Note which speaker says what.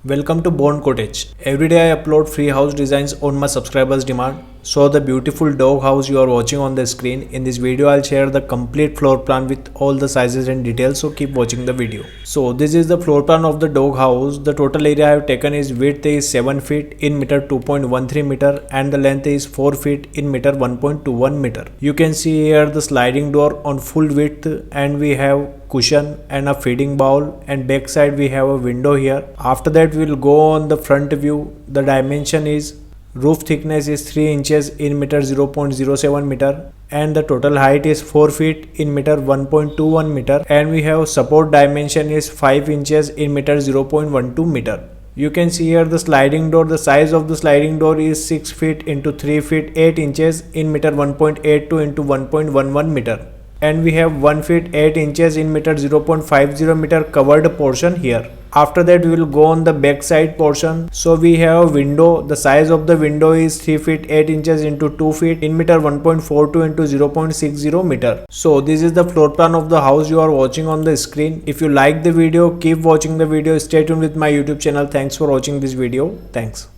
Speaker 1: Welcome to Born Cottage. Every day I upload free house designs on my subscribers' demand. So the beautiful dog house you are watching on the screen. In this video I'll share the complete floor plan with all the sizes and details, so keep watching the video. So this is the floor plan of the dog house. The total area I have taken is width is 7 feet in meter 2.13 meter and the length is 4 feet in meter 1.21 meter. You can see here the sliding door on full width, and we have cushion and a feeding bowl, and back side we have a window here. After that we will go on the front view. The dimension is roof thickness is 3 inches in meter 0.07 meter and the total height is 4 feet in meter 1.21 meter, and we have support dimension is 5 inches in meter 0.12 meter. You can see here the sliding door. The size of the sliding door is 6 feet into 3 feet 8 inches in meter 1.82 into 1.11 meter. And we have 1 feet 8 inches in meter 0.50 meter covered portion here. After that we will go on the back side portion. So we have a window. The size of the window is 3 feet 8 inches into 2 feet in meter 1.42 into 0.60 meter. So this is the floor plan of the house you are watching on the screen. If you like the video, keep watching the video. Stay tuned with my YouTube channel. Thanks for watching this video. Thanks.